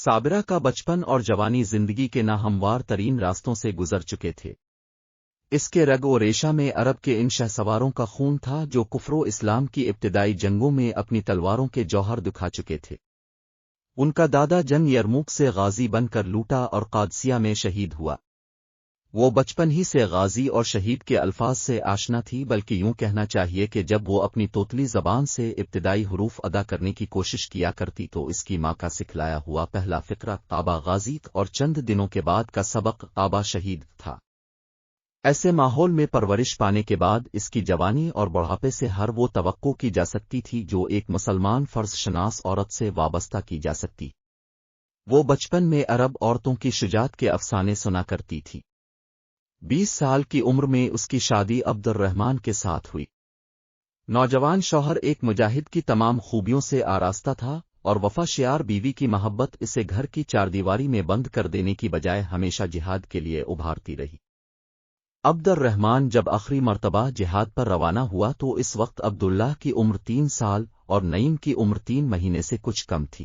صابرہ کا بچپن اور جوانی زندگی کے ناہموار ترین راستوں سے گزر چکے تھے۔ اس کے رگ و ریشہ میں عرب کے ان شہسواروں کا خون تھا جو کفر و اسلام کی ابتدائی جنگوں میں اپنی تلواروں کے جوہر دکھا چکے تھے۔ ان کا دادا جنگ یرموک سے غازی بن کر لوٹا اور قادسیہ میں شہید ہوا۔ وہ بچپن ہی سے غازی اور شہید کے الفاظ سے آشنا تھی، بلکہ یوں کہنا چاہیے کہ جب وہ اپنی توتلی زبان سے ابتدائی حروف ادا کرنے کی کوشش کیا کرتی تو اس کی ماں کا سکھلایا ہوا پہلا فقرہ کعبہ غازی اور چند دنوں کے بعد کا سبق کعبہ شہید تھا۔ ایسے ماحول میں پرورش پانے کے بعد اس کی جوانی اور بڑھاپے سے ہر وہ توقع کی جا سکتی تھی جو ایک مسلمان فرض شناس عورت سے وابستہ کی جا سکتی۔ وہ بچپن میں عرب عورتوں کی شجاعت کے افسانے سنا کرتی تھی۔ 20 سال کی عمر میں اس کی شادی عبد الرحمن کے ساتھ ہوئی۔ نوجوان شوہر ایک مجاہد کی تمام خوبیوں سے آراستہ تھا اور وفا شیار بیوی کی محبت اسے گھر کی چاردیواری میں بند کر دینے کی بجائے ہمیشہ جہاد کے لیے ابھارتی رہی۔ عبد الرحمن جب آخری مرتبہ جہاد پر روانہ ہوا تو اس وقت عبداللہ کی عمر 3 سال اور نعیم کی عمر 3 مہینے سے کچھ کم تھی۔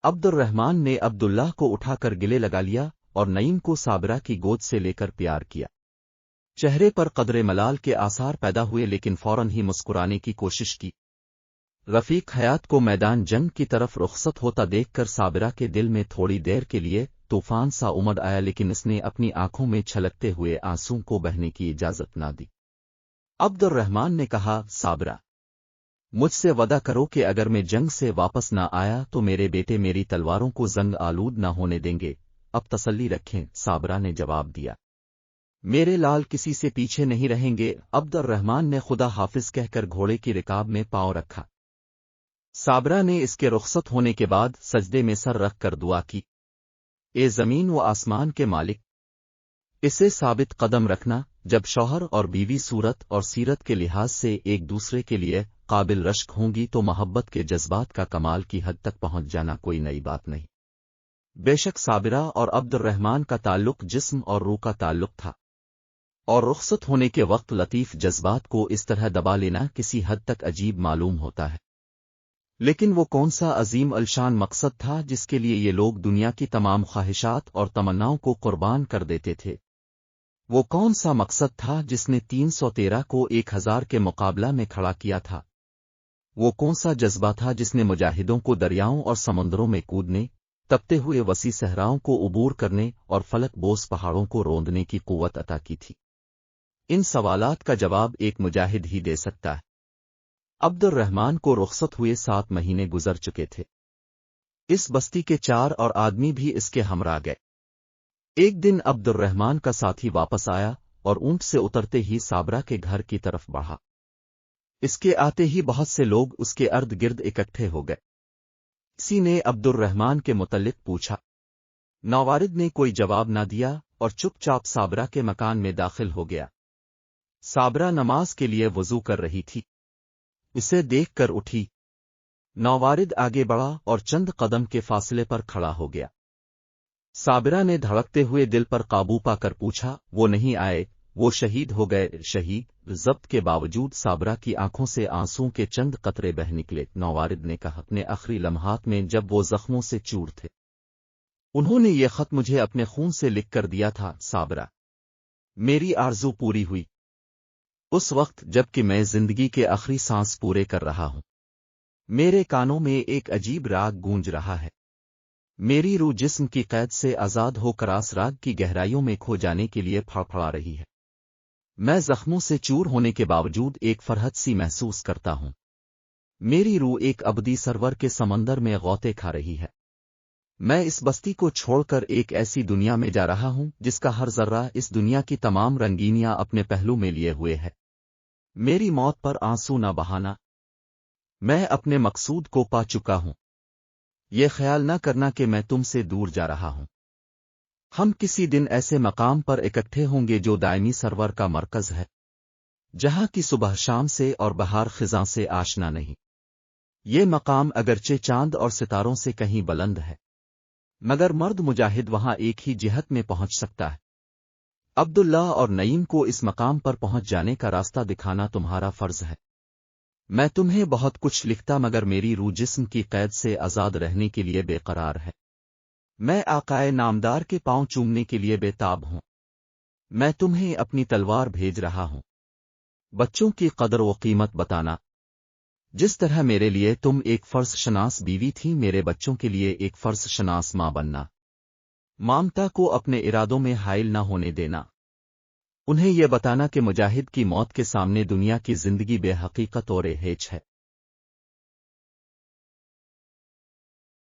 عبد الرحمن نے عبداللہ کو اٹھا کر گلے لگا لیا اور نعیم کو صابرہ کی گود سے لے کر پیار کیا۔ چہرے پر قدر ملال کے آثار پیدا ہوئے لیکن فوراً ہی مسکرانے کی کوشش کی۔ رفیق حیات کو میدان جنگ کی طرف رخصت ہوتا دیکھ کر صابرہ کے دل میں تھوڑی دیر کے لیے طوفان سا امڑ آیا، لیکن اس نے اپنی آنکھوں میں چھلکتے ہوئے آنسوں کو بہنے کی اجازت نہ دی۔ عبد الرحمن نے کہا، صابرہ، مجھ سے وعدہ کرو کہ اگر میں جنگ سے واپس نہ آیا تو میرے بیٹے میری تلواروں کو زنگ آلود نہ ہونے دیں گے۔ اب تسلی رکھیں، صابرہ نے جواب دیا، میرے لال کسی سے پیچھے نہیں رہیں گے۔ عبد الرحمن نے خدا حافظ کہہ کر گھوڑے کی رکاب میں پاؤں رکھا۔ صابرہ نے اس کے رخصت ہونے کے بعد سجدے میں سر رکھ کر دعا کی، اے زمین و آسمان کے مالک، اسے ثابت قدم رکھنا۔ جب شوہر اور بیوی صورت اور سیرت کے لحاظ سے ایک دوسرے کے لیے قابل رشک ہوں گی تو محبت کے جذبات کا کمال کی حد تک پہنچ جانا کوئی نئی بات نہیں۔ بے شک صابرہ اور عبد الرحمن کا تعلق جسم اور روح کا تعلق تھا، اور رخصت ہونے کے وقت لطیف جذبات کو اس طرح دبا لینا کسی حد تک عجیب معلوم ہوتا ہے۔ لیکن وہ کون سا عظیم الشان مقصد تھا جس کے لیے یہ لوگ دنیا کی تمام خواہشات اور تمناؤں کو قربان کر دیتے تھے؟ وہ کون سا مقصد تھا جس نے 313 کو 1000 کے مقابلہ میں کھڑا کیا تھا؟ وہ کون سا جذبہ تھا جس نے مجاہدوں کو دریاؤں اور سمندروں میں کودنے، تپتے ہوئے وسیع صحراؤں کو عبور کرنے اور فلک بوس پہاڑوں کو روندنے کی قوت عطا کی تھی؟ ان سوالات کا جواب ایک مجاہد ہی دے سکتا ہے۔ عبد الرحمن کو رخصت ہوئے 7 مہینے گزر چکے تھے۔ اس بستی کے 4 اور آدمی بھی اس کے ہمراہ گئے۔ ایک دن عبد الرحمن کا ساتھی واپس آیا اور اونٹ سے اترتے ہی صابرہ کے گھر کی طرف بڑھا۔ اس کے آتے ہی بہت سے لوگ اس کے ارد گرد اکٹھے ہو گئے۔ کسی نے عبد الرحمن کے متعلق پوچھا، نوارد نے کوئی جواب نہ دیا اور چپ چاپ صابرہ کے مکان میں داخل ہو گیا۔ صابرہ نماز کے لیے وضو کر رہی تھی، اسے دیکھ کر اٹھی۔ نوارد آگے بڑھا اور چند قدم کے فاصلے پر کھڑا ہو گیا۔ صابرہ نے دھڑکتے ہوئے دل پر قابو پا کر پوچھا، وہ نہیں آئے، وہ شہید ہو گئے؟ شہید؟ ضبط کے باوجود صابرہ کی آنکھوں سے آنسوں کے چند قطرے بہہ نکلے۔ نوارد نے کہا، اپنے آخری لمحات میں جب وہ زخموں سے چور تھے، انہوں نے یہ خط مجھے اپنے خون سے لکھ کر دیا تھا۔ صابرہ، میری آرزو پوری ہوئی اس وقت جب کہ میں زندگی کے آخری سانس پورے کر رہا ہوں۔ میرے کانوں میں ایک عجیب راگ گونج رہا ہے۔ میری روح جسم کی قید سے آزاد ہو کر اس راگ کی گہرائیوں میں کھو جانے کے لیے پھڑپھڑا رہی ہے۔ میں زخموں سے چور ہونے کے باوجود ایک فرحت سی محسوس کرتا ہوں۔ میری روح ایک ابدی سرور کے سمندر میں غوطے کھا رہی ہے۔ میں اس بستی کو چھوڑ کر ایک ایسی دنیا میں جا رہا ہوں جس کا ہر ذرہ اس دنیا کی تمام رنگینیاں اپنے پہلو میں لیے ہوئے ہے۔ میری موت پر آنسو نہ بہانا، میں اپنے مقصود کو پا چکا ہوں۔ یہ خیال نہ کرنا کہ میں تم سے دور جا رہا ہوں۔ ہم کسی دن ایسے مقام پر اکٹھے ہوں گے جو دائمی سرور کا مرکز ہے، جہاں کی صبح شام سے اور بہار خزاں سے آشنا نہیں۔ یہ مقام اگرچہ چاند اور ستاروں سے کہیں بلند ہے، مگر مرد مجاہد وہاں ایک ہی جہت میں پہنچ سکتا ہے۔ عبداللہ اور نعیم کو اس مقام پر پہنچ جانے کا راستہ دکھانا تمہارا فرض ہے۔ میں تمہیں بہت کچھ لکھتا مگر میری روح جسم کی قید سے آزاد رہنے کے لیے بے قرار ہے۔ میں آقائے نامدار کے پاؤں چومنے کے لیے بے تاب ہوں۔ میں تمہیں اپنی تلوار بھیج رہا ہوں۔ بچوں کی قدر و قیمت بتانا۔ جس طرح میرے لیے تم ایک فرض شناس بیوی تھی، میرے بچوں کے لیے ایک فرض شناس ماں بننا۔ مامتا کو اپنے ارادوں میں حائل نہ ہونے دینا۔ انہیں یہ بتانا کہ مجاہد کی موت کے سامنے دنیا کی زندگی بے حقیقت اور ہیچ ہے۔